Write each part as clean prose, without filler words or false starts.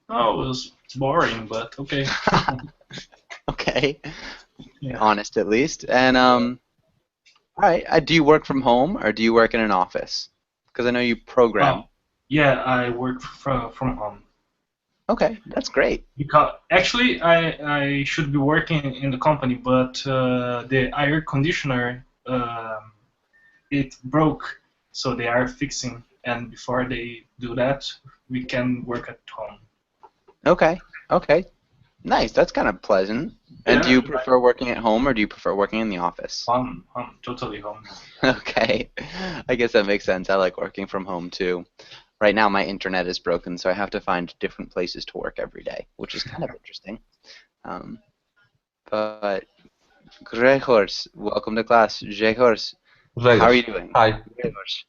Oh, it was boring, but okay. Okay, Yeah. honest at least. And all right. Do you work from home or do you work in an office? Because I know you program. Oh, yeah, I work from home. Okay, that's great. Because actually, I should be working in the company, but the air conditioner it broke, so they are fixing. And before they do that, we can work at home. Okay, okay, nice. That's kind of pleasant. And do Yeah, you like prefer working at home or do you prefer working in the office? home, totally home. Okay, I guess that makes sense. I like working from home too. Right now, my internet is broken, so I have to find different places to work every day, which is kind of interesting. Um, but Gregors, welcome to class. Gregors, how are Grzegorz. you doing? Hi. Gregors.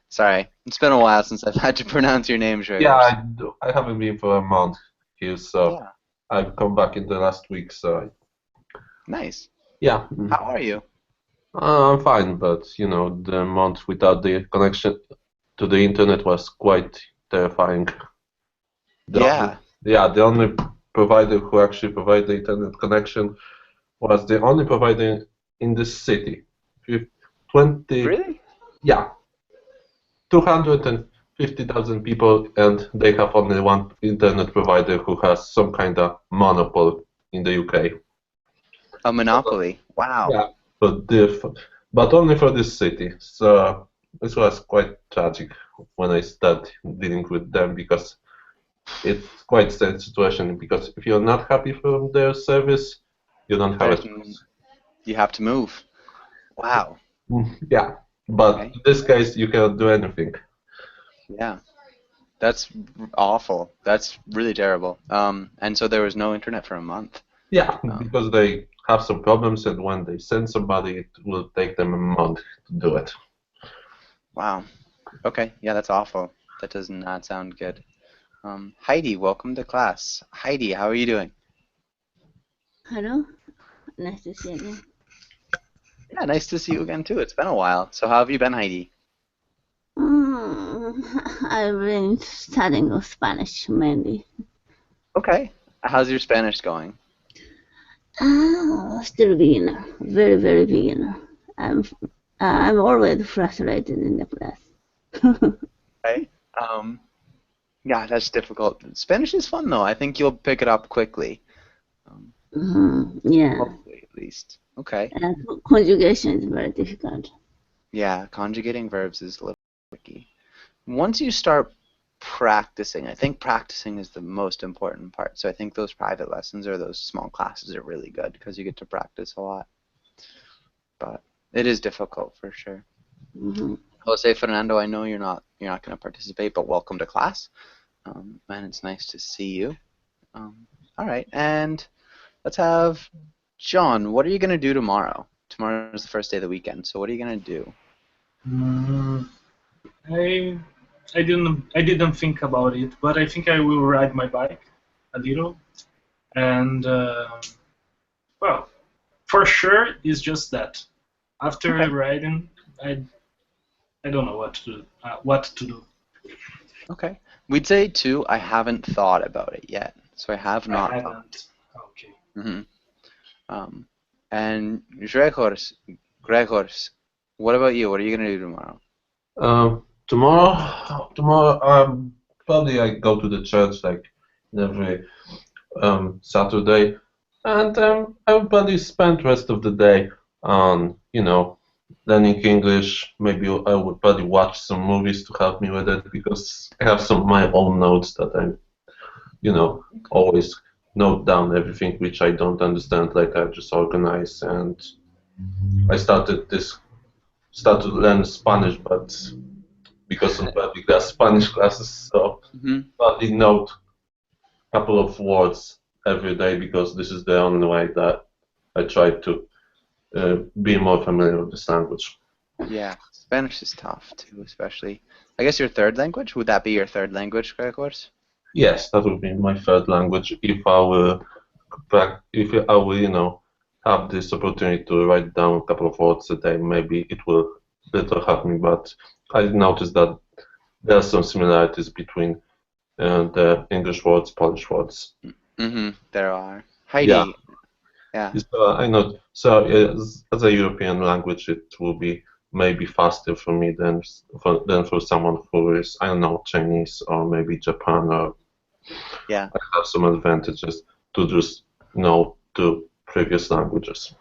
Sorry, it's been a while since I've had to pronounce your name, Yeah, Gregors. I haven't been for a month here, so Yeah, I've come back in the last week, so nice. yeah. How are you? I'm fine, but the month without the connection to the internet was quite terrifying. The only, Yeah. yeah, the only provider who actually provided the internet connection was the only provider in this city. With 20, Really? yeah, 250,000 people, and they have only one internet provider who has some kind of monopoly in the UK. A monopoly. Wow. Yeah, but but only for this city. So this was quite tragic when I started dealing with them because it's quite sad situation. Because if you're not happy from their service, you don't have a Then choice. you have to move. Wow. Yeah, but Okay. in this case, you cannot do anything. Yeah. That's awful. That's really terrible. And so there was no internet for a month. Yeah, Um, because they have some problems, and when they send somebody, it will take them a month to do it. wow. Okay. Yeah, that's awful. That does not sound good. Heidi, welcome to class. Heidi, how are you doing? Hello, nice to see you again. Yeah, nice to see you again too. It's been a while. So how have you been, Heidi? I've been studying Spanish mainly. Okay. How's your Spanish going? Still beginner, very very beginner. I'm I'm always frustrated in the class. Okay. Um, yeah, that's difficult. Spanish is fun though. I think you'll pick it up quickly. Um, Yeah, hopefully, at least. Okay. and conjugation is very difficult. Yeah, conjugating verbs is a little tricky. Once you start practicing, I think practicing is the most important part. So I think those private lessons or those small classes are really good because you get to practice a lot. But it is difficult for sure. hmm Jose Fernando, I know you're not going to participate, but welcome to class. And it's nice to see you. All right, and let's have John. What are you going to do tomorrow? Tomorrow is the first day of the weekend, so what are you going to do? Mm, I I didn't think about it, but I think I will ride my bike a little, and well, for sure it's just that. After Okay. riding, I don't know what to do. What to do. Okay. We'd say too, I haven't thought about it yet. So I have I not thought. haven't. Okay. hmm Um, and Gregors, what about you? What are you gonna do tomorrow? Tomorrow, probably I go to the church like every Saturday, and I will probably spend rest of the day on, learning English. Maybe I would probably watch some movies to help me with it because I have some my own notes that I, always note down everything which I don't understand. Like I just organize, and I start to learn Spanish, but because of probably got Spanish classes, so hmm probably note a couple of words every day because this is the only way that I try to be more familiar with this language. Yeah, Spanish is tough too, especially. I guess your third language? Would that be your third language, Gregors? Yes, that would be my third language if I will, have this opportunity to write down a couple of words a day. Maybe it will better help me. But I noticed that there are some similarities between and English words, Polish words. There are. Yeah. Heidi. Yeah. I know. So as a European language, it will be maybe faster for me than for someone who is, I don't know, Chinese or maybe Japan, or Yeah. I have some advantages to just know two previous languages.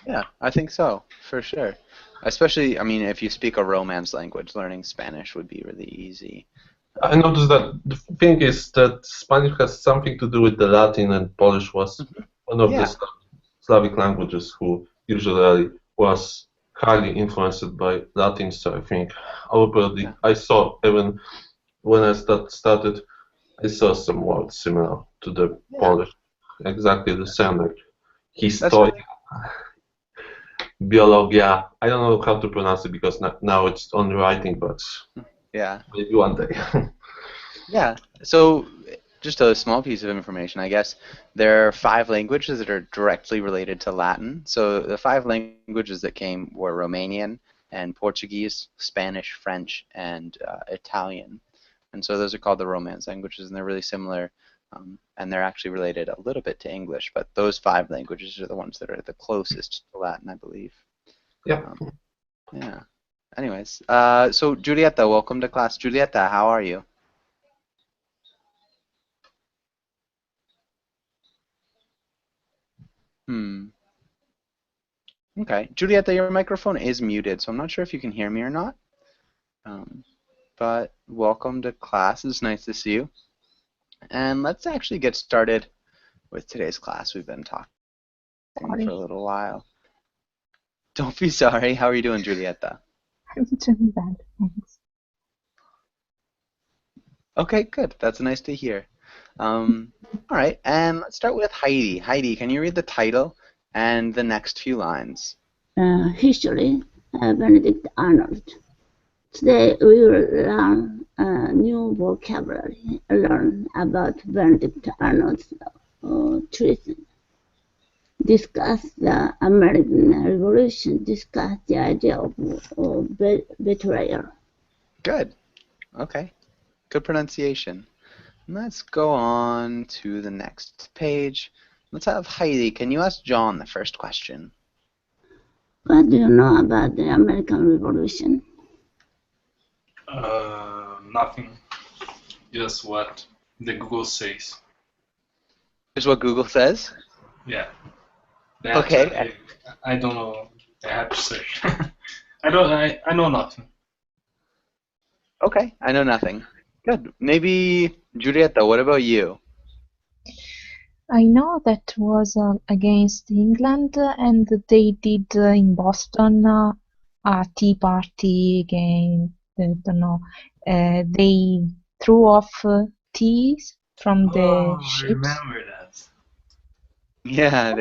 Yeah, I think so, for sure. Especially, I mean, if you speak a Romance language, learning Spanish would be really easy. I noticed that the thing is that Spanish has something to do with the Latin, and Polish was one of the Yeah. Slavic languages who usually was highly influenced by Latin. So I think Yeah. I saw even when I started, I saw some words similar to the Yeah. Polish, exactly the same, like That's history, really, biologia. I don't know how to pronounce it because now it's only writing, but yeah. maybe one day. Yeah. So, just a small piece of information, I guess. There are 5 languages that are directly related to Latin. So, the 5 languages that came were Romanian and Portuguese, Spanish, French, and Italian. And so those are called the Romance languages, and they're really similar, and they're actually related a little bit to English. But those 5 languages are the ones that are the closest to Latin, I believe. Yeah. Yeah. Anyways, so Giulietta, welcome to class. Giulietta, how are you? Okay. Giulietta, your microphone is muted, so I'm not sure if you can hear me or not. But welcome to class. It's nice to see you. And let's actually get started with today's class. We've been talking for a little while. Don't be sorry. How are you doing, Giulietta? I'm doing bad, thanks. Okay, good. That's nice to hear. All right, and let's start with Heidi. Heidi, can you read the title and the next few lines? History, Benedict Arnold. Today we will learn a new vocabulary, learn about Benedict Arnold's treason, discuss the American Revolution, discuss the idea of betrayal. Good. Okay. Good pronunciation. Let's go on to the next page. Let's have Heidi. Can you ask John the first question? What do you know about the American Revolution? Nothing. Just what the Google says. Here's what Google says. Yeah. Okay. I don't know. I have to say. I know nothing. Okay, I know nothing. Good. Maybe Giulietta, what about you? I know that was against England, and they did in Boston a tea party again. I don't know. They threw off teas from the I ships. remember that. Yeah,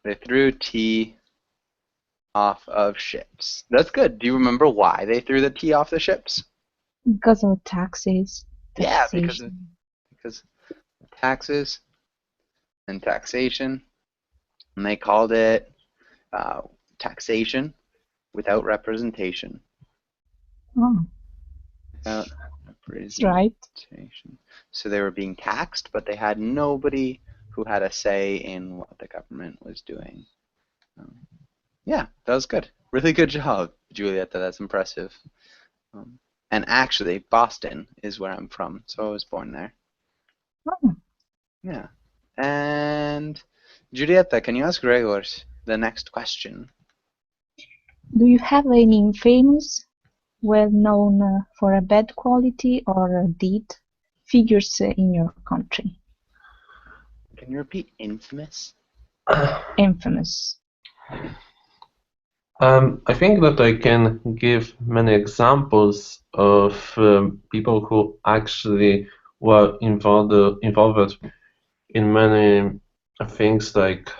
they threw tea off of ships. That's good. Do you remember why they threw the tea off the ships? Because of taxes. Yeah, because Taxation. of taxes and taxation, and they called it taxation without representation. Oh, Without that's right. representation. So they were being taxed, but they had nobody who had a say in what the government was doing. Yeah, that was good. Really good job, Giulietta. That's impressive. And actually, Boston is where I'm from, so I was born there. Oh. Yeah. And Giulietta, can you ask Gregor the next question? Do you have any famous, well-known for a bad quality or deed figures in your country? Can you repeat infamous? Infamous. I think that I can give many examples of people who actually were involved in many things, like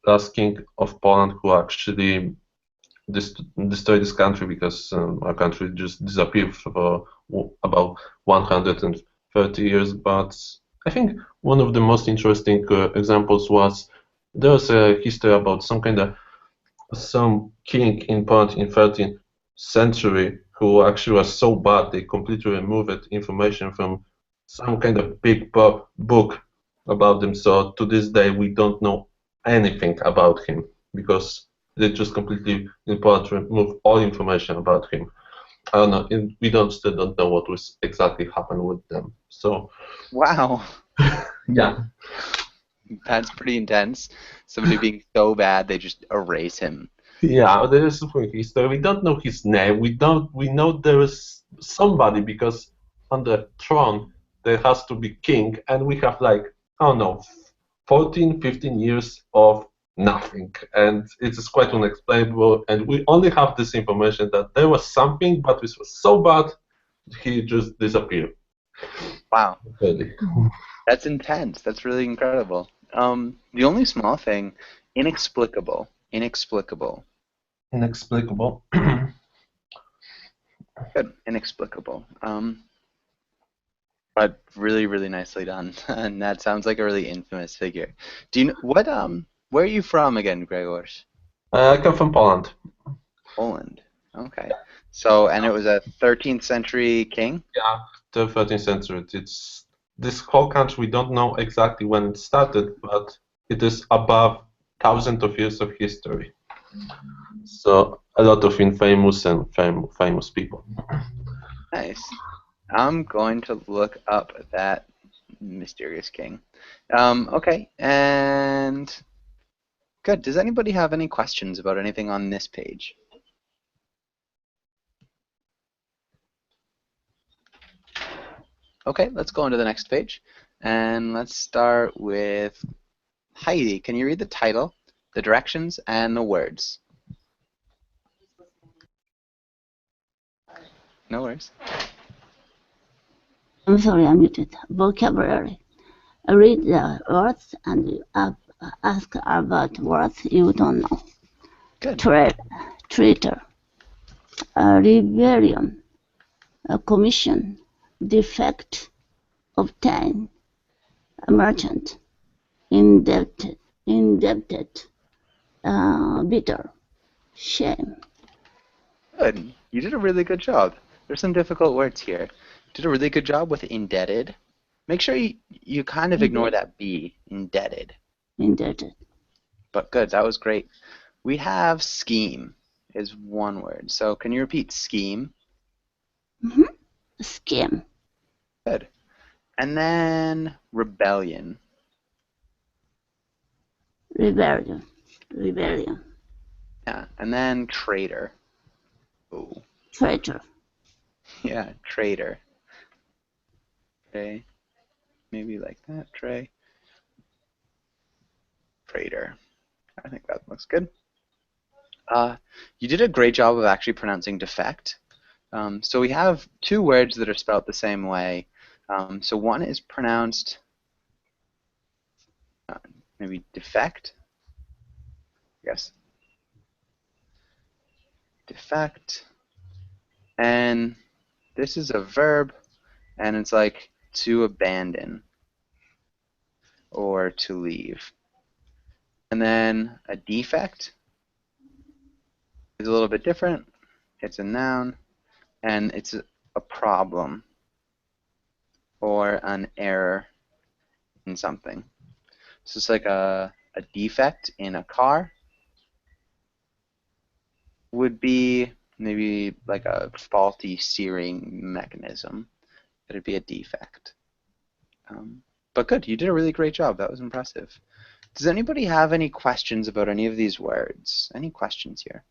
last king of Poland who actually destroyed this country because our country just disappeared for about 130 years. But I think one of the most interesting examples was there was a history about some king in Poland in 13th century who actually was so bad they completely removed information from some kind of big book about him. So to this day, we don't know anything about him because they just completely important to remove all information about him. I don't know. We still don't know what was exactly happened with them. So Wow, yeah, that's pretty intense. Somebody being so bad they just erase him. yeah. There is a history. We don't know his name. We don't. We know there is somebody because on the throne there has to be king, and we have like I don't know, 14, 15 years of nothing, and it is quite unexplainable. And we only have this information that there was something, but this was so bad, he just disappeared. Wow, Really. that's intense. That's really incredible. The only small thing, inexplicable. Inexplicable. Inexplicable. Good. Inexplicable. But really, really nicely done. And that sounds like a really infamous figure. Do you know what where are you from again, Gregors? I come from Poland. Poland. Okay. So and it was a 13th century king? Yeah, the 13th century. It's this whole country. We don't know exactly when it started, but it is above thousands of years of history. So a lot of infamous and famous people. Nice. I'm going to look up that mysterious king. Okay, and good. Does anybody have any questions about anything on this page? Okay, let's go on to the next page. And let's start with Heidi. Can you read the title, the directions, and the words? No worries. I'm sorry, I'm muted. Vocabulary. Read the words and ask about words you don't know. Good. Traitor. Rebellion. Commission. Defect. Obtain. Merchant. Indebted. Bitter. Shame. Good. You did a really good job. There's some difficult words here. Did a really good job with indebted. Make sure you kind of ignore that B, indebted. Indebted. But good, that was great. We have scheme is one word. So can you repeat scheme? Mm-hmm. Scheme. Good. And then rebellion. Rebellion. Yeah. And then traitor. Ooh. Traitor. Yeah, traitor. Okay. Maybe like that. Traitor. I think that looks good. You did a great job of actually pronouncing defect. So we have two words that are spelled the same way. So one is pronounced maybe defect. Yes. Defect. And this is a verb, and it's like to abandon or to leave. And then a defect is a little bit different. It's a noun, and it's a problem or an error in something. So it's like a defect in a car would be maybe like a faulty steering mechanism. That'd be a defect. But good, you did a really great job. That was impressive. Does anybody have any questions about any of these words? Any questions here?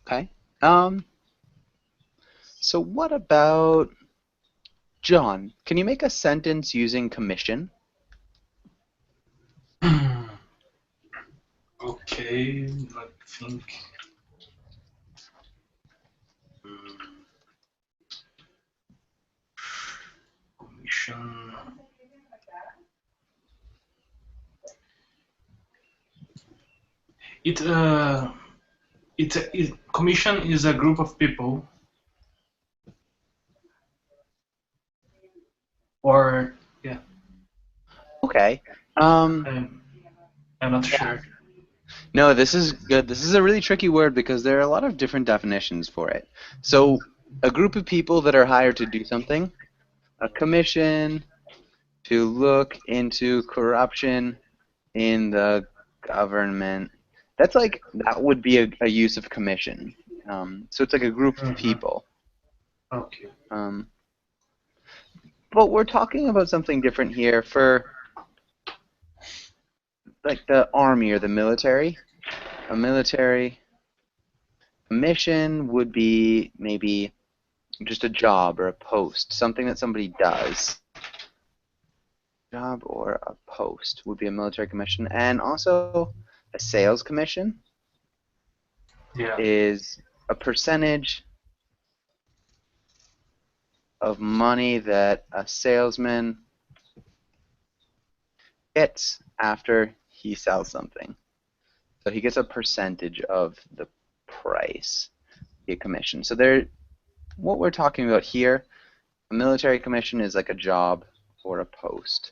Okay. So what about John? Can you make a sentence using commission? Okay, let me think. Commission. Commission is a group of people, or yeah. Okay. Um, I'm not Yeah. sure. No, this is good. This is a really tricky word because there are a lot of different definitions for it. So, a group of people that are hired to do something, a commission to look into corruption in the government. That's like, that would be a use of commission. So it's like a group of Mhm. people. Okay. But we're talking about something different here for like the army or the military. A military mission would be maybe just a job or a post, something that somebody does. Job or a post would be a military commission. And also a sales commission Yeah. is a percentage of money that a salesman gets after he sells something. So he gets a percentage of the price, the commission. So what we're talking about here, a military commission is like a job or a post.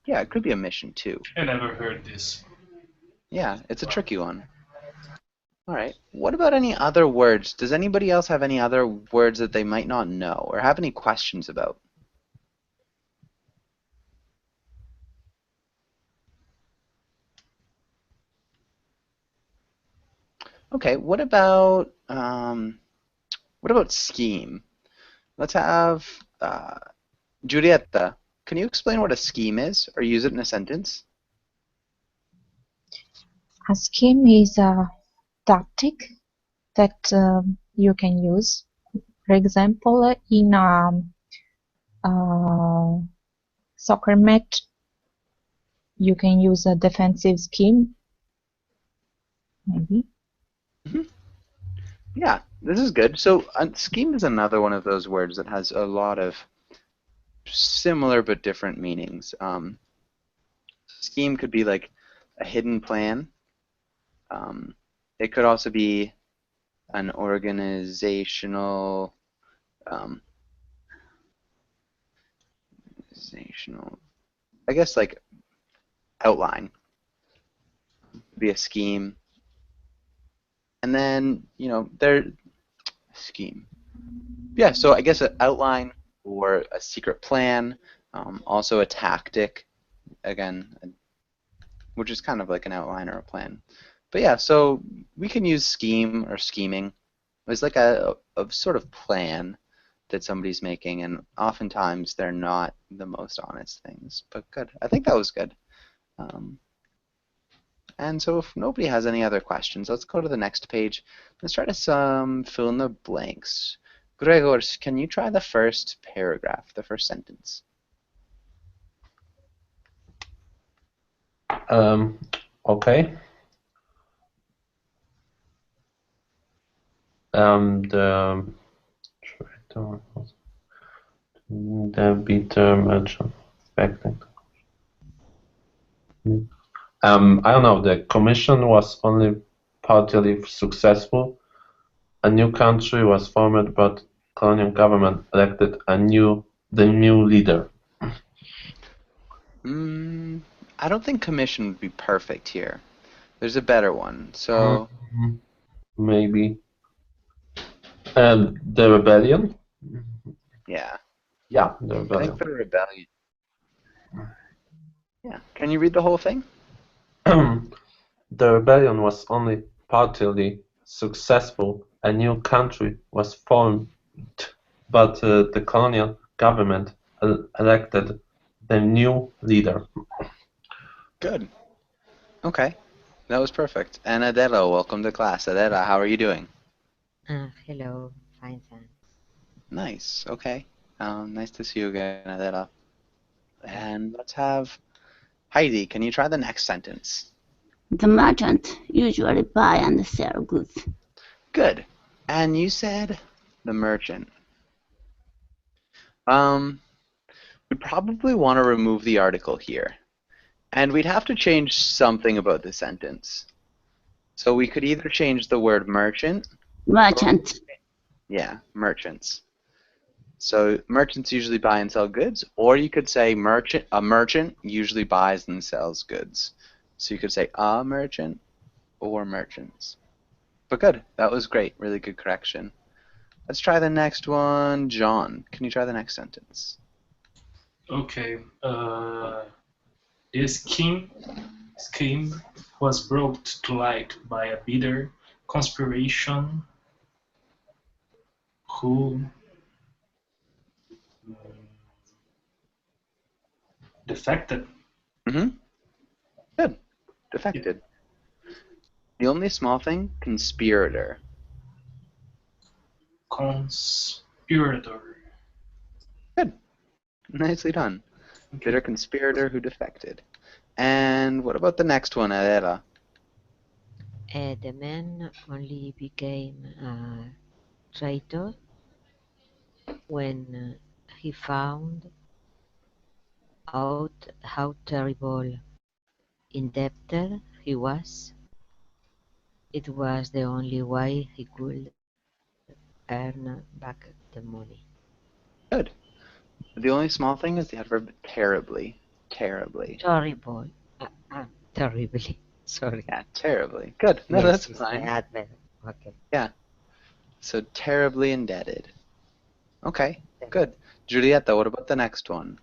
Yeah, it could be a mission too. I never heard this. Yeah, it's a tricky one. All right. What about any other words? Does anybody else have any other words that they might not know or have any questions about? Okay. What about scheme? Let's have Giulietta. Can you explain what a scheme is or use it in a sentence? A scheme is a tactic that you can use. For example, in a soccer match, you can use a defensive scheme, maybe. Yeah, this is good. So scheme is another one of those words that has a lot of similar but different meanings. Scheme could be like a hidden plan. It could also be an um, organizational, I guess like outline would be a scheme. And then, scheme. Yeah, so I guess an outline or a secret plan, also a tactic, again, which is kind of like an outline or a plan. But yeah, so we can use scheme or scheming. It's like a sort of plan that somebody's making, and oftentimes they're not the most honest things. But good. I think that was good. And so if nobody has any other questions, let's go to the next page. Let's try to fill in the blanks. Gregor, can you try the first paragraph, the first sentence? Okay. The bitter merchant expecting. I don't know. The commission was only partly successful. A new country was formed, but colonial government elected the new leader. I don't think commission would be perfect here. There's a better one. So Maybe. And the rebellion? yeah, Yeah, the I rebellion. think the rebellion. Yeah. Can you read the whole thing? The rebellion was only partly successful. A new country was formed, but the colonial government elected the new leader. Good. Okay. That was perfect. And Adela, welcome to class. Adela, how are you doing? Hello, fine, thanks. Nice. Okay. Nice to see you again, Adela. And let's have Heidi. Can you try the next sentence? The merchant usually buy and sell goods. Good. And you said the merchant. We probably want to remove the article here. And we'd have to change something about the sentence. So we could either change the word merchant. Merchant. Yeah, merchants. So merchants usually buy and sell goods, or you could say a merchant usually buys and sells goods. So you could say a merchant or merchants. But good. That was great. Really good correction. Let's try the next one. John, can you try the next sentence? Okay. This scheme was brought to light by a bitter conspiration who mm, defected. Mm-hmm. Good. Defected. The only small thing, conspirator. Conspirator. Good. Nicely done. Okay. Bitter conspirator who defected. And what about the next one, Adela? The man only became a traitor when he found out how terrible indebted he was. It was the only way he could earn back the money. Good. The only small thing is the adverb terribly. Terribly. Terrible. Terribly. Sorry. Yeah, terribly. Good. No, Yes, that's it's fine. the adverb. Okay. Yeah. So terribly indebted. Okay, good. Julieta, what about the next one?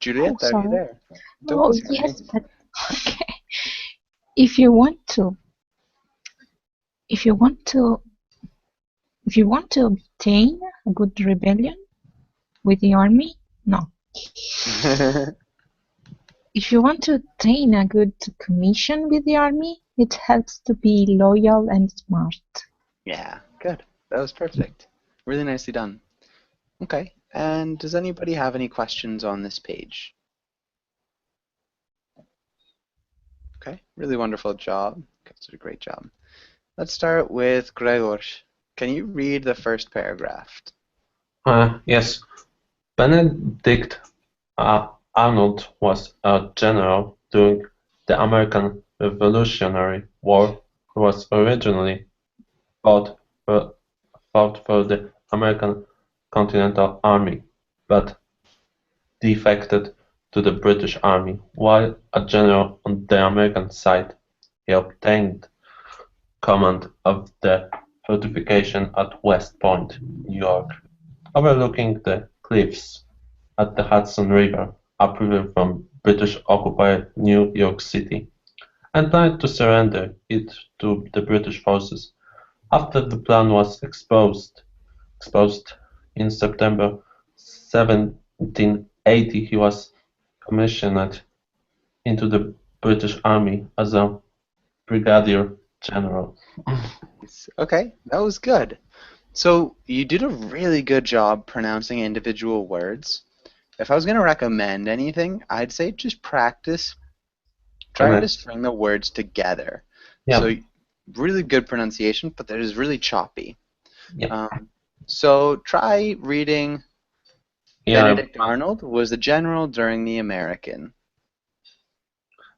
Julieta, are you sorry. there? Don't Oh, be sorry. yes, but okay. If you want to, if you want to, if you want to obtain a good rebellion with the army, no. If you want to obtain a good commission with the army, it helps to be loyal and smart. Yeah, good. That was perfect. Really nicely done. Okay, and does anybody have any questions on this page? Okay, really wonderful job. Guys did a great job. Let's start with Gregor. Can you read the first paragraph? Yes. Benedict Arnold was a general during the American Revolutionary War who was originally fought for the American Continental Army, but defected to the British Army. While a general on the American side, he obtained command of the fortification at West Point, New York, overlooking the cliffs at the Hudson River, upriver from British-occupied New York City, and planned to surrender it to the British forces. After the plan was exposed in September 1780, he was commissioned into the British Army as a brigadier general. Okay, that was good. So you did a really good job pronouncing individual words. If I was going to recommend anything, I'd say just practice trying to string the words together. Yeah. So really good pronunciation, but that is really choppy. Yeah. So try reading Yeah. Benedict Arnold was a general during the American.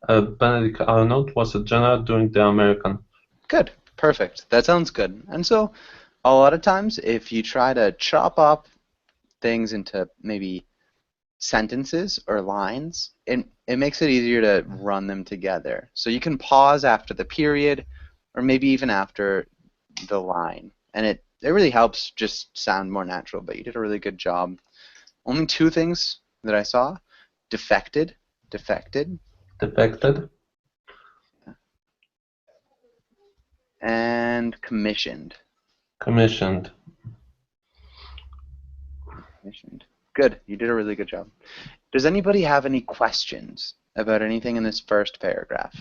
Benedict Arnold was a general during the American. Good. Perfect. That sounds good. And so a lot of times if you try to chop up things into maybe sentences or lines, it makes it easier to run them together. So you can pause after the period or maybe even after the line. And it really helps just sound more natural, but you did a really good job. Only two things that I saw: defected, and commissioned. Good. You did a really good job. Does anybody have any questions about anything in this first paragraph?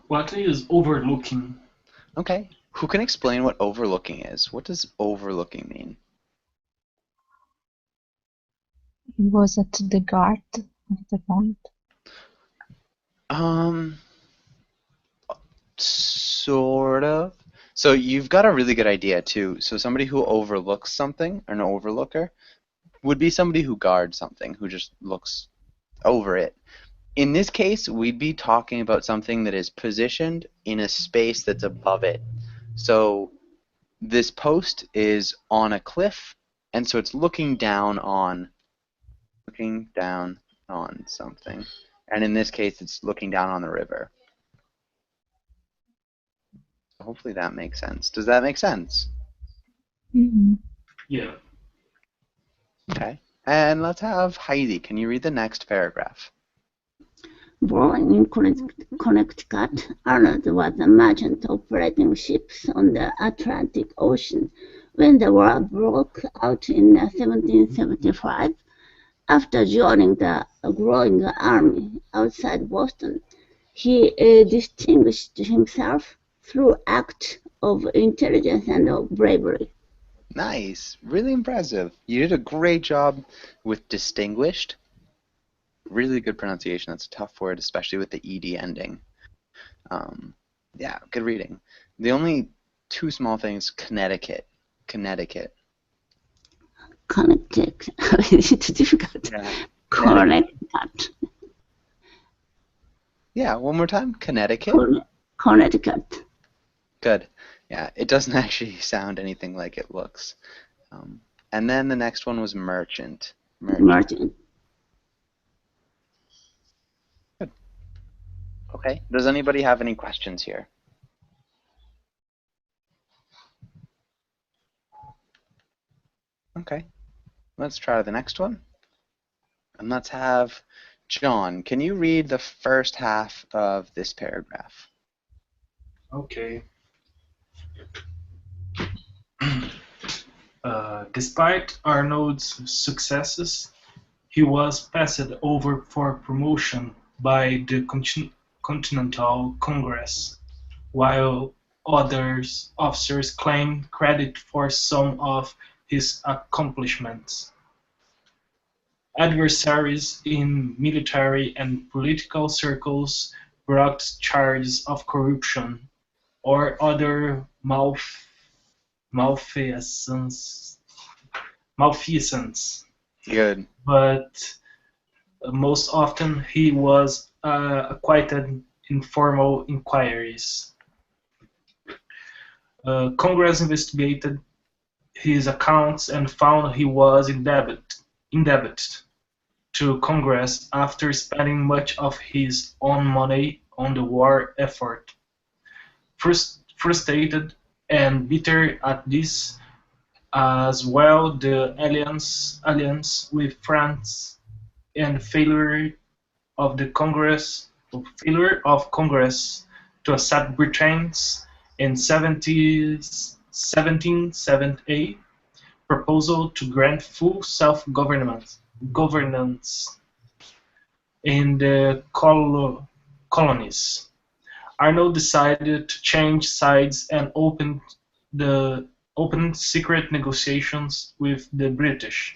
What is overlooking? Okay. Who can explain what overlooking is? What does overlooking mean? He was at the guard at the point. Sort of. So you've got a really good idea too. So somebody who overlooks something, an overlooker, would be somebody who guards something, who just looks over it. In this case, we'd be talking about something that is positioned in a space that's above it. So this post is on a cliff, and so it's looking down on something. And in this case, it's looking down on the river. Hopefully that makes sense. Does that make sense? Mhm. Yeah. Okay. And let's have Heidi. Can you read the next paragraph? Born in Connecticut, Arnold was a merchant operating ships on the Atlantic Ocean. When the war broke out in 1775, after joining the growing army outside Boston, he distinguished himself through acts of intelligence and of bravery. Nice. Really impressive. You did a great job with distinguished. Really good pronunciation. That's a tough word, especially with the ed ending. Yeah, good reading. The only two small things: Connecticut. Connecticut. It's difficult. Yeah. Connecticut. Yeah, one more time. Connecticut. Connecticut. Good. Yeah, it doesn't actually sound anything like it looks. And then the next one was merchant. Merchant. Good. Okay. Does anybody have any questions here? Okay. Let's try the next one. And let's have John. Can you read the first half of this paragraph? Okay. Despite Arnold's successes, he was passed over for promotion by the Continental Congress, while other officers claimed credit for some of his accomplishments. Adversaries in military and political circles brought charges of corruption or other malfeasance, Good. but most often he was acquitted in formal inquiries. Congress investigated his accounts and found he was in debt to Congress after spending much of his own money on the war effort. Frustrated and bitter at this, as well the alliance with France and failure of Congress to accept Britain's in 1778 proposal to grant full self-governance in the colonies. Arnold decided to change sides and opened secret negotiations with the British.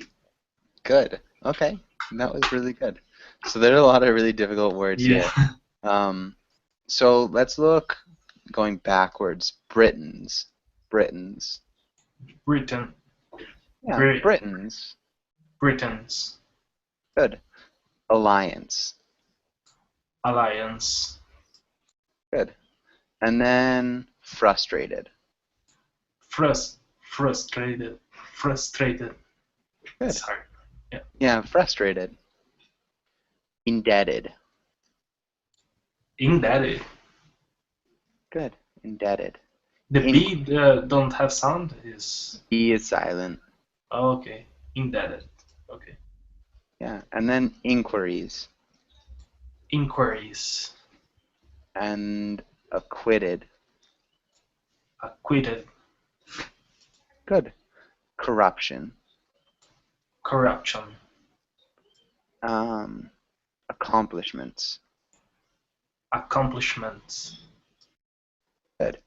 Good. Okay. That was really good. So there are a lot of really difficult words Yeah. here. So let's look going backwards. Britons. Britain. Yeah, Brit- Britons. Britons. Good. Alliance. Alliance. Good. And then frustrated. Frustrated. Good. It's hard. Yeah, frustrated. Indebted. Indebted. Good. Indebted. The B don't have sound. Is E is silent. okay. Indebted. Okay. Yeah. And then inquiries. Inquiries. And acquitted. Acquitted. Good. Corruption. Corruption. Accomplishments. Accomplishments. Good.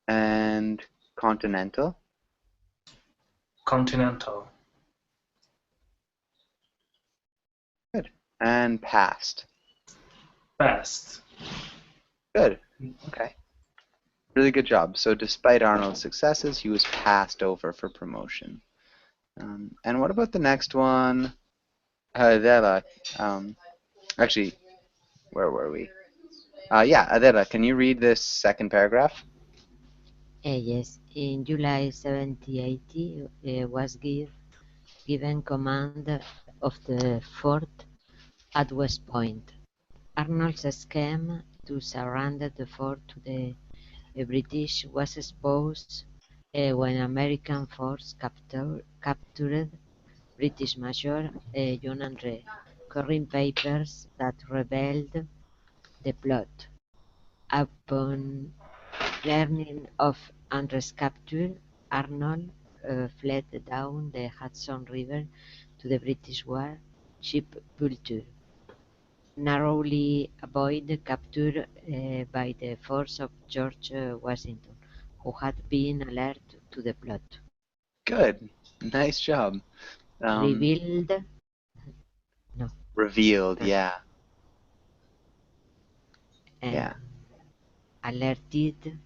And continental. Continental. Good. And past. Past. Good. Okay. Really good job. So despite Arnold's successes, he was passed over for promotion. And what about the next one? Adela, Actually, where were we? Yeah, Adela, can you read this second paragraph? Yes, in July 1780 was given command of the fort at West Point. Arnold's scheme to surrender the fort to the British was exposed when American force captured British Major John Andre, carrying papers that revealed the plot. Upon learning of Andre's capture, Arnold fled down the Hudson River to the British warship Vulture, narrowly avoiding capture by the force of George Washington, who had been alert to the plot. Good. Nice job. Revealed, no, Revealed, yeah. and Yeah. alerted,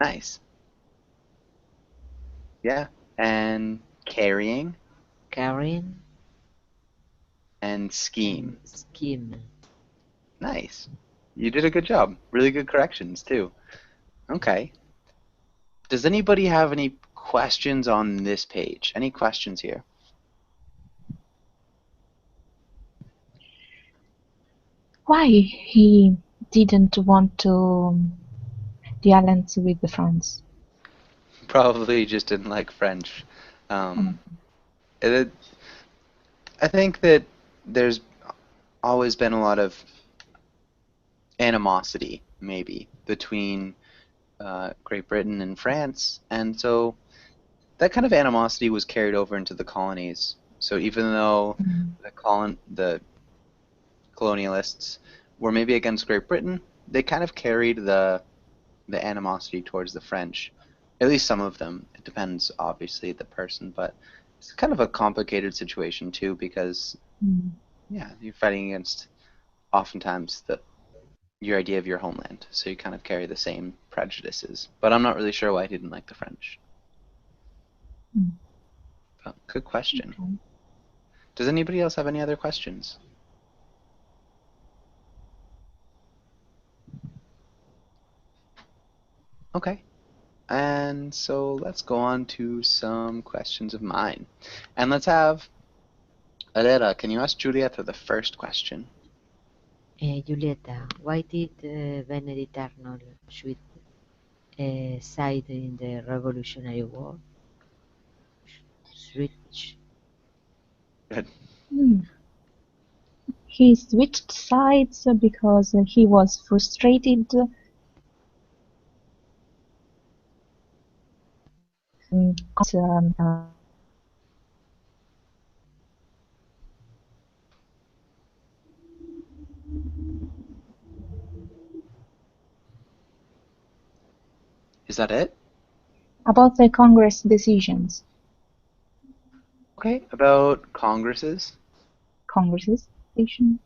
Nice. Yeah. And carrying carrying, and scheme. and scheme. Nice. You did a good job. Really good corrections, too. Okay. Does anybody have any questions on this page? Any questions here? Why he didn't want to the alliance with the France? Probably just didn't like French. It, I think that there's always been a lot of animosity, maybe, between Great Britain and France, and so that kind of animosity was carried over into the colonies. So even though the colonialists were maybe against Great Britain, they kind of carried the animosity towards the French. At least some of them. It depends, obviously, the person, but it's kind of a complicated situation too, because yeah, you're fighting against oftentimes your idea of your homeland, so you kind of carry the same prejudices. But I'm not really sure why he didn't like the French. But good question. Okay. Does anybody else have any other questions? Okay. And so let's go on to some questions of mine. And let's have Alera, can you ask Julieta the first question? Julieta, why did Benedict Arnold side in the Revolutionary War? Switch. Good. He switched sides because he was frustrated. Um, Is that it? about the Congress decisions. Okay. About Congresses? Congress's decision.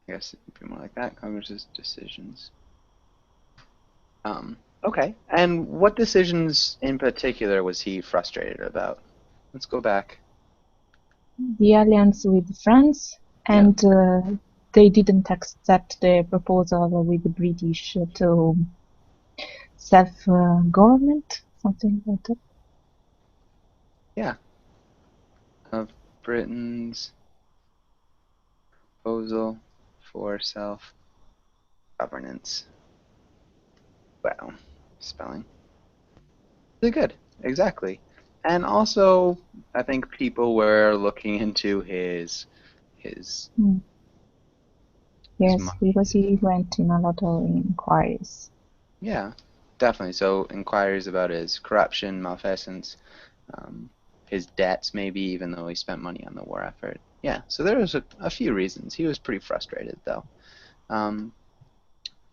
I guess it'd be more like that. Congress's decisions. Okay. And what decisions in particular was he frustrated about? Let's go back. The alliance with France, and they didn't accept the proposal with the British to self-government, something like that. Yeah. Of Britain's proposal for self-governance. Wow. Spelling. Really good. Exactly. And also, I think people were looking into his Yes, money. because he went in a lot of inquiries. Yeah, definitely. So inquiries about his corruption, malfeasance, his debts, maybe, even though he spent money on the war effort. Yeah, so there was a few reasons. He was pretty frustrated, though.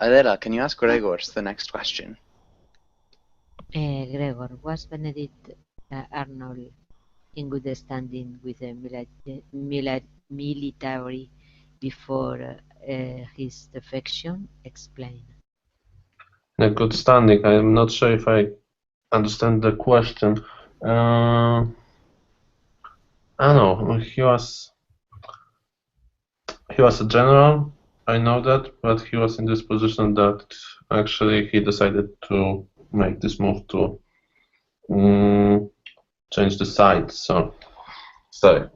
Adela, can you ask Gregors the next question? Gregor, was Benedict Arnold in good standing with the military before his defection? Explain. In a good standing. I'm not sure if I understand the question. I don't know. He was he was a general, I know that, but he was in this position that actually he decided to make this move to change the side. So, sorry.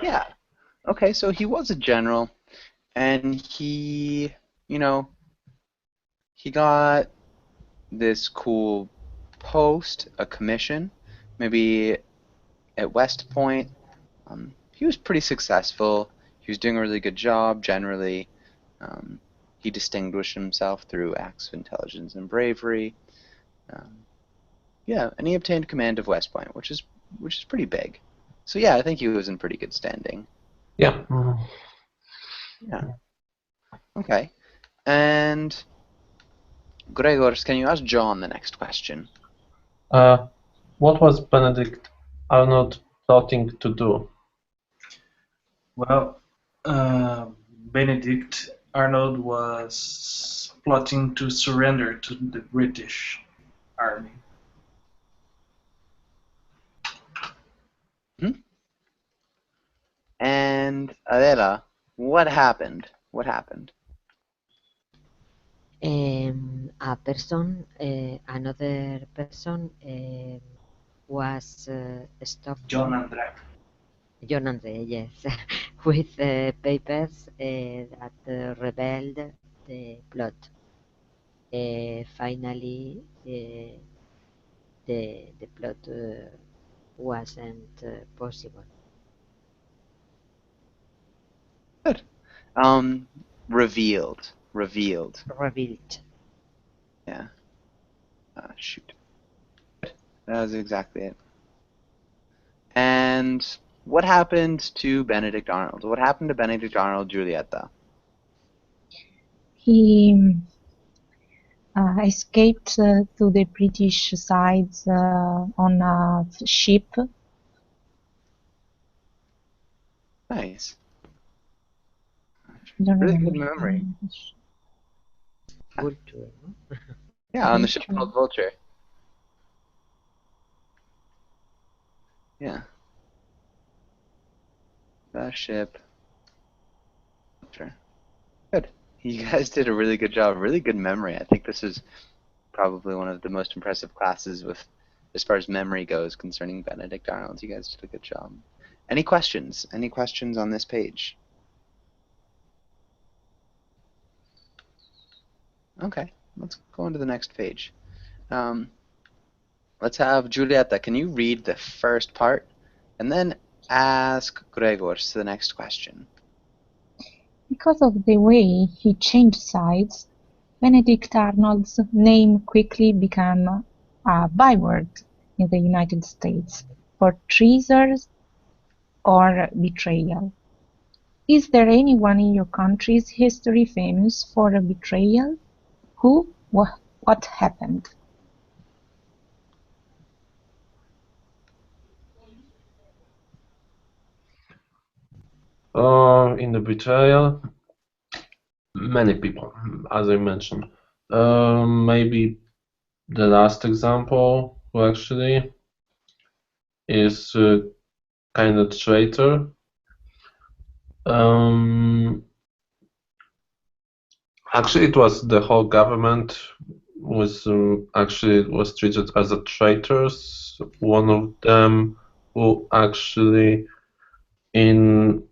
Yeah. Okay, so he was a general, and he, you know, he got this cool post, a commission, maybe at West Point. He was pretty successful. He was doing a really good job generally. He distinguished himself through acts of intelligence and bravery. Yeah, and he obtained command of West Point, which is pretty big. So yeah, I think he was in pretty good standing. Yeah. Yeah. Okay. And Gregors, can you ask John the next question? What was Benedict Arnold plotting to do? Well, Benedict Arnold was plotting to surrender to the British Army. And Adela, what happened? What happened? Another person was stopped. John Andre. John Andre, yes, with papers that rebelled the plot. Finally, the plot wasn't possible. Good. Revealed. Revealed. Yeah. Shoot. That was exactly it. And what happened to Benedict Arnold? What happened to Benedict Arnold, Giulietta? He escaped to the British sides on a ship. Nice. Don't Really remember. good memory. Vulture, no? Yeah, on the ship called Vulture. Yeah. The ship. Vulture. Good. You guys did a really good job. Really good memory. I think this is probably one of the most impressive classes with, as far as memory goes, concerning Benedict Arnold. You guys did a good job. Any questions? Any questions on this page? Okay, let's go on to the next page. Let's have Giulietta. Can you read the first part and then ask Gregors the next question? Because of the way he changed sides, Benedict Arnold's name quickly became a byword in the United States for treason or betrayal. Is there anyone in your country's history famous for a betrayal? Who? What happened? In the betrayal, many people, as I mentioned. Maybe the last example, who actually is kind of traitor. Actually, it was the whole government was treated as a traitors. One of them who actually, in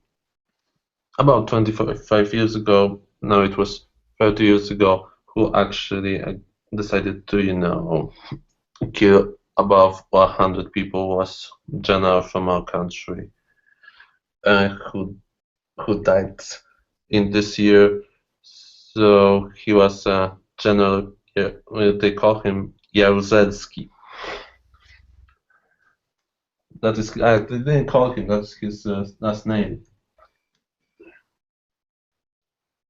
about 25 years ago, no, it was 30 years ago, who actually decided to, kill above 100 people, was general from our country, who died in this year. So he was a general. They call him Jaruzelski. That is, they didn't call him. That's his last name.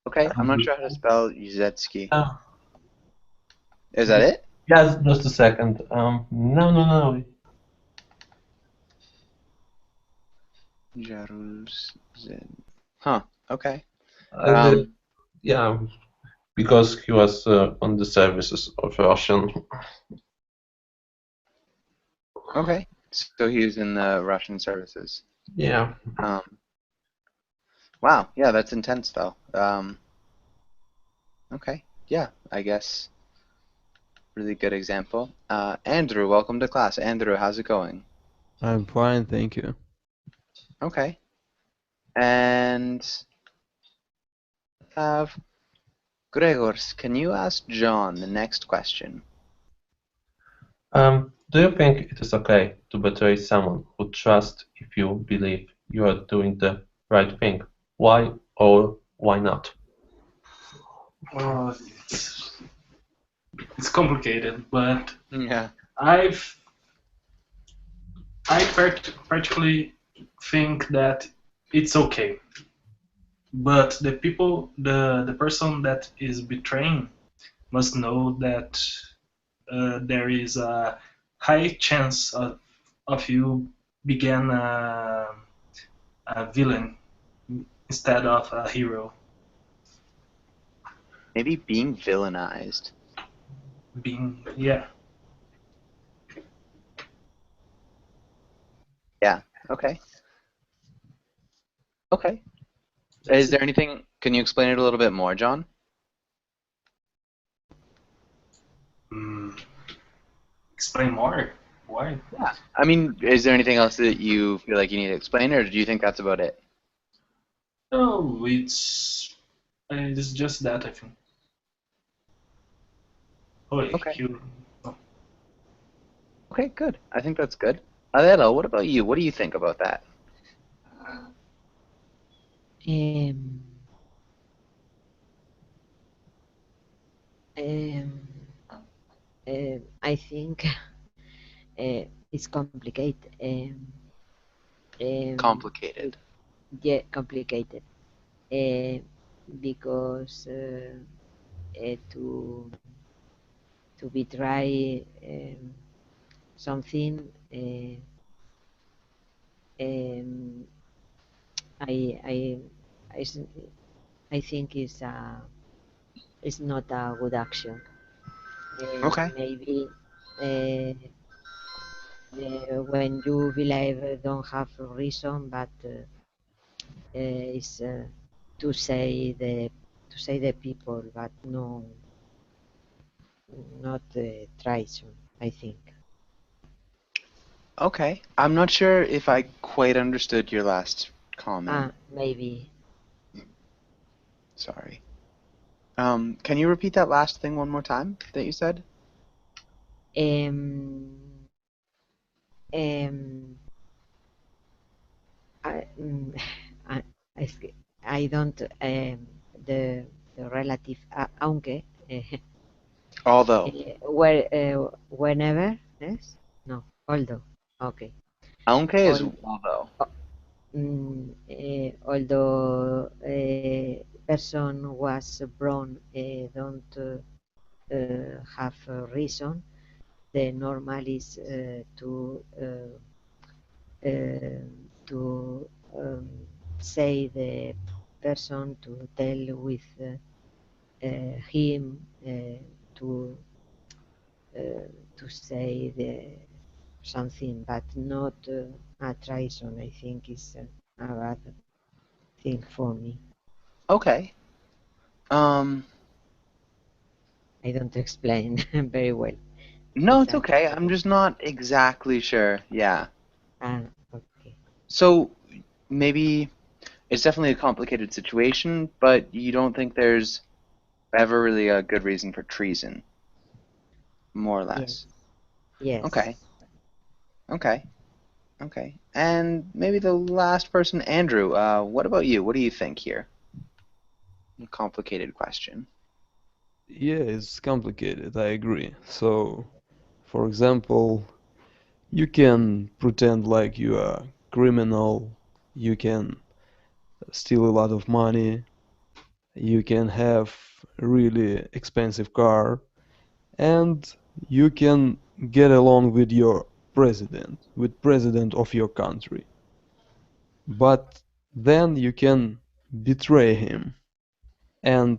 Okay, I'm not sure how to spell Yuzetsky. Oh. Is that it? Yes, just a second. No. Jaruzin. Huh. Okay. Yeah, because he was on the services of Russian. Okay. So he was in the Russian services. Yeah. Um, wow, yeah, that's intense though. Okay, yeah, I guess really good example. Andrew, welcome to class. Andrew, how's it going? I'm fine, thank you. Okay, and have Gregors, can you ask John the next question? Do you think it is okay to betray someone who trusts if you believe you are doing the right thing? Why or why not? Oh, it's complicated, but Yeah. I've particularly think that it's okay. But the person that is betraying must know that there is a high chance of you being a villain instead of a hero. Maybe being villainized. Being, yeah. Yeah. Okay. Okay. That's Is it. there anything? Can you explain it a little bit more, John? Mm, explain more. Why? Yeah. I mean, is there anything else that you feel like you need to explain, or do you think that's about it? No, it's just that I think. Oh, Okay. you. Oh. Okay, good. I think that's good. Adela, what about you? What do you think about that? Um, um, I think it's complicated. Complicated. Yeah, complicated. Uh, because to betray something, um, I I I, s- I think is not a good action. Okay. Maybe when you believe don't have a reason, but is to say the people, but no, not treason. I think. Okay. I'm not sure if I quite understood your last comment. Maybe. Sorry. Can you repeat that last thing one more time that you said? Um, um, I, I, I don't the relative aunque Although. whenever, yes, no, although, okay. Aunque is All, although. although person was born don't have a reason, the normal is to say the person to tell with him to to say the something, but not a treason. I think is a bad thing for me. Okay. Um, I don't explain very well. no, it's Exactly. okay. I'm just not exactly sure. Yeah. Okay. So maybe it's definitely a complicated situation, but you don't think there's ever really a good reason for treason, more or Yes. less. Yes. Okay. Okay. Okay. And maybe the last person, Andrew, what about you? What do you think here? Complicated question. Yeah, it's complicated, I agree. So, for example, you can pretend like you are criminal, you can steal a lot of money, you can have a really expensive car, and you can get along with your president, with president of your country. But then you can betray him, and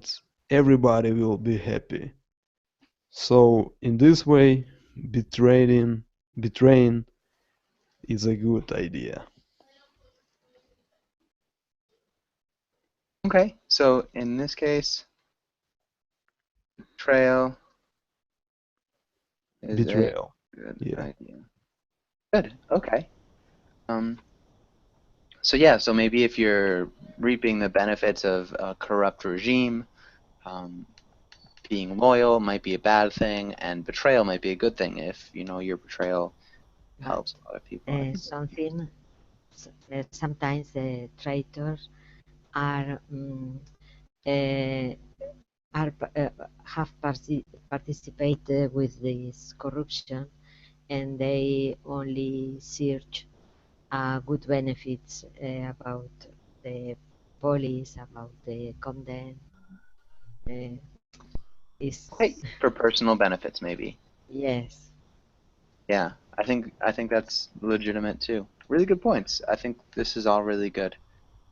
everybody will be happy. So in this way, betraying is a good idea. Okay, so in this case, betrayal is Betrayal. a good Yeah. idea. Good. Okay. Um. So yeah. So maybe if you're reaping the benefits of a corrupt regime, um, being loyal might be a bad thing, and betrayal might be a good thing if your betrayal But helps a lot of people. sometimes the traitors are uh, have participated with this corruption, and they only search good benefits about the police, about the content. Uh, is Okay, for personal benefits, maybe. Yes. Yeah, I think that's legitimate too. Really good points. I think this is all really good.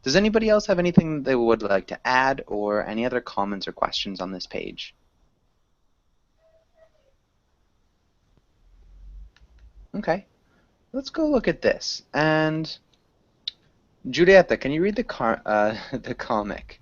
Does anybody else have anything they would like to add, or any other comments or questions on this page? Okay, let's go look at this. And Julieta, can you read the comic?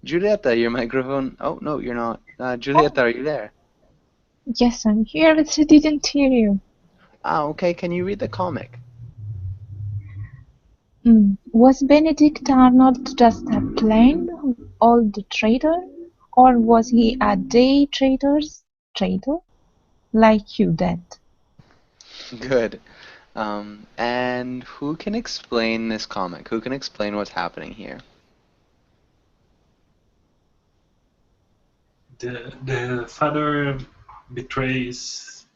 Julieta, your microphone. Oh no, you're not. Julieta, are you there? Yes, I'm here, but I didn't hear you. Ah, okay. Can you read the comic? Was Benedict Arnold just a plain old trader, or was he a day trader, like you, Dad? Good. And who can explain this comic? Who can explain what's happening here? The father betrays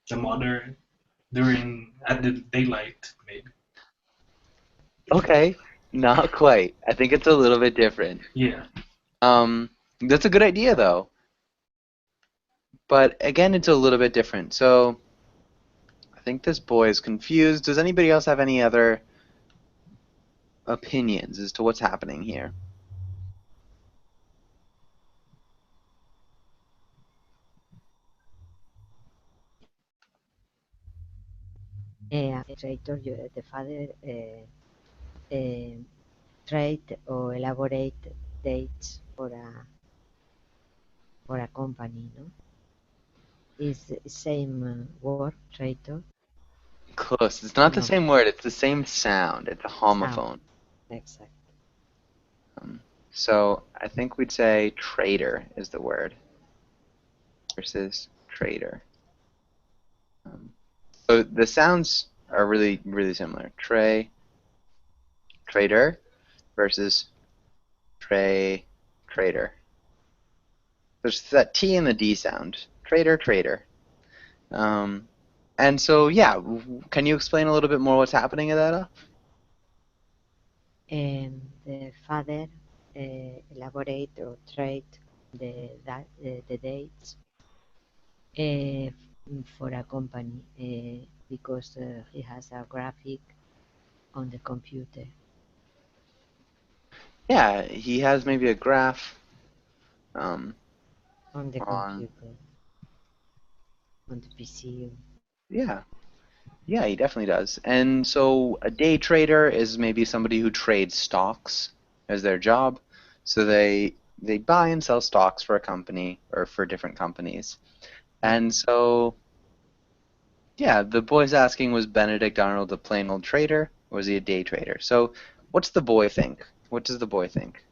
the mother at the daylight, maybe. Okay, not quite. I think it's a little bit different. Yeah. That's a good idea though. But again, it's a little bit different. So I think this boy is confused. Does anybody else have any other opinions as to what's happening here? Traitor, the father trade or elaborate dates for a company, no? Is the same word, traitor? Close. It's not the No, same word. It's the same sound. It's a sound. homophone. Exactly. So I think we'd say traitor is the word versus trader. So the sounds are really, really similar. Trader versus trader. There's that T and the D sound. Trader. Um, and so, yeah, can you explain a little bit more what's happening, Adela? The father elaborate or trade the dates for a company because he has a graphic on the computer. Yeah, he has maybe a graph On the on. computer, on the PC. Yeah, yeah, he definitely does. And so a day trader is maybe somebody who trades stocks as their job. So they buy and sell stocks for a company or for different companies. And so, yeah, the boy's asking, was Benedict Arnold a plain old trader or was he a day trader? So what's the boy think? What does the boy think?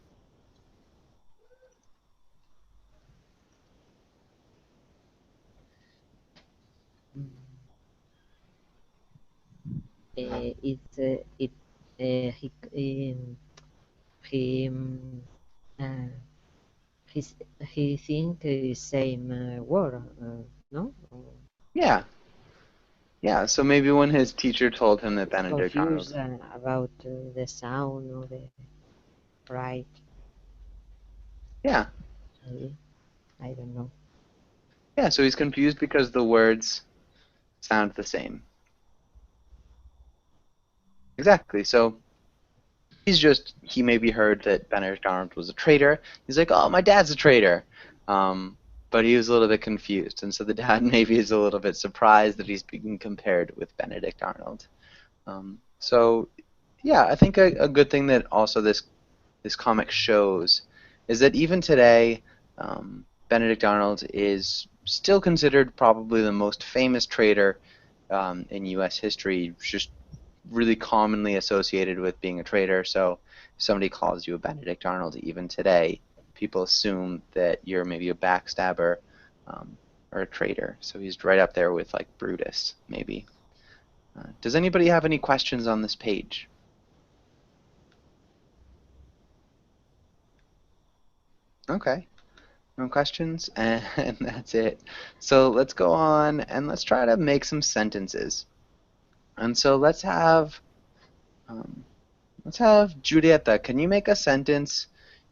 He uh, he's, he think the same word, no? Yeah, yeah. So maybe when his teacher told him that He's Benedict Arnold. confused about the sound or the right. Yeah, I don't know. yeah. So he's confused because the words sound the same. Exactly. So he maybe heard that Benedict Arnold was a traitor. He's like, oh, my dad's a traitor. but he was a little bit confused, and so the dad maybe is a little bit surprised that he's being compared with Benedict Arnold. So yeah, I think a good thing that also this comic shows is that even today, Benedict Arnold is still considered probably the most famous traitor in U.S. history, just really commonly associated with being a traitor. So if somebody calls you a Benedict Arnold even today, people assume that you're maybe a backstabber or a traitor. So he's right up there with like Brutus, maybe. Does anybody have any questions on this page? Okay, no questions, and that's it. So let's go on and let's try to make some sentences. And so let's have Julieta. Can you make a sentence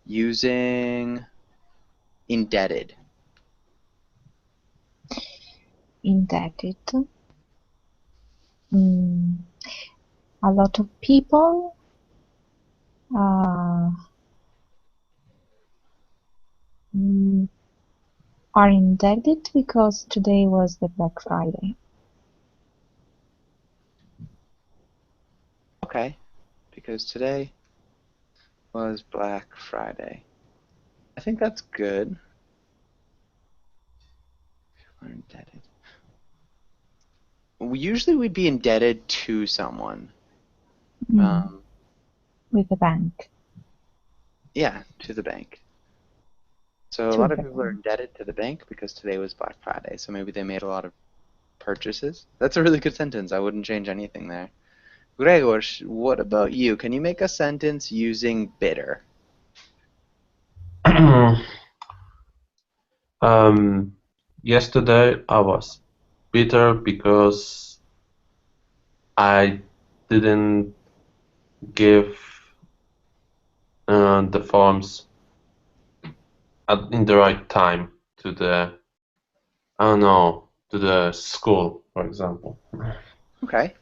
using indebted? Indebted. A lot of people are indebted because today was the Black Friday. Okay, because today was Black Friday. I think that's good. We're indebted. Usually we'd be indebted to someone. With the bank. Yeah, to the bank. So a lot of people are indebted to the bank because today was Black Friday. So maybe they made a lot of purchases. That's a really good sentence. I wouldn't change anything there. Gregor, what about you? Can you make a sentence using bitter? Yesterday I was bitter because I didn't give the forms in the right time to the to the school, for example. Okay.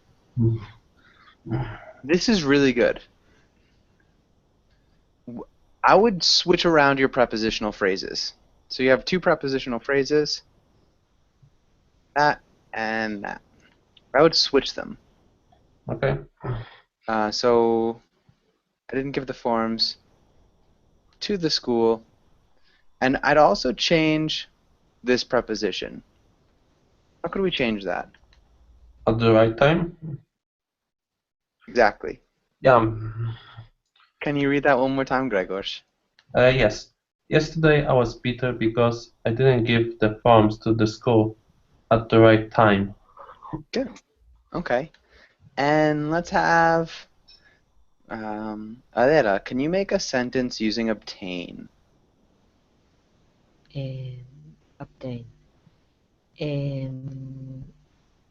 This is really good. I would switch around your prepositional phrases. So you have two prepositional phrases, that and that. I would switch them. Okay. So I didn't give the forms to the school, and I'd also change this preposition. How could we change that? At the right time? Exactly. Yeah. Can you read that one more time, Gregor? Yes. Yesterday I was bitter because I didn't give the forms to the school at the right time. Good. Okay. And let's have Adela, can you make a sentence using obtain? Obtain.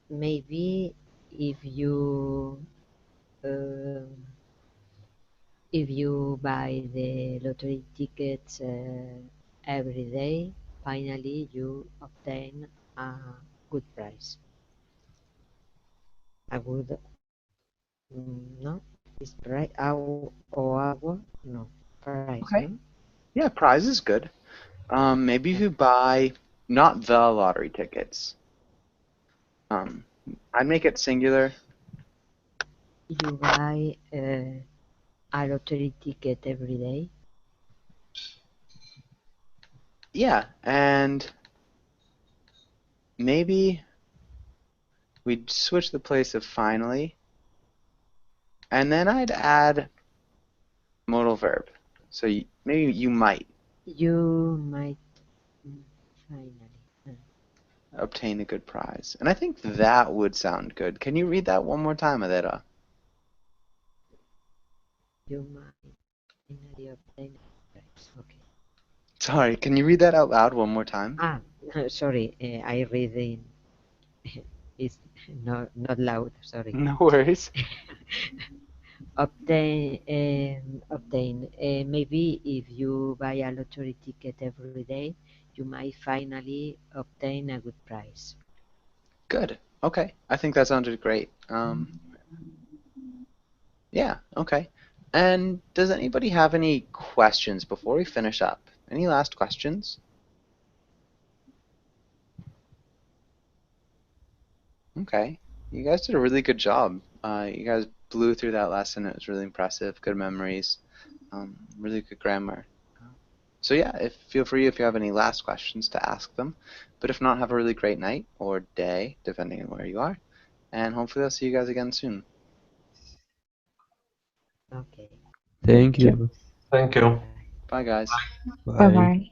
Maybe if you buy the lottery tickets every day, finally you obtain a good price. A good, no, is price or hour? No, price. Okay. No? Yeah, prize is good. Maybe if you buy not the lottery tickets. I'd make it singular. You buy a lottery ticket every day. Yeah, and maybe we'd switch the place of finally, and then I'd add modal verb. So maybe you might You might finally. obtain a good prize. And I think that would sound good. Can you read that one more time, Adela? You might finally obtain a prize. Okay. Sorry, can you read that out loud one more time? Sorry, I read in. It's not loud. Sorry. No worries. Obtain. Maybe if you buy a lottery ticket every day, you might finally obtain a good price. Good. Okay. I think that sounded great. Yeah, okay. And does anybody have any questions before we finish up? Any last questions? Okay. You guys did a really good job. You guys blew through that lesson. It was really impressive. Good memories. Really good grammar. So yeah, feel free if you have any last questions to ask them. But if not, have a really great night or day, depending on where you are. And hopefully I'll see you guys again soon. Okay. Thank you. Thank you. Bye. Bye, guys. Bye. Bye bye.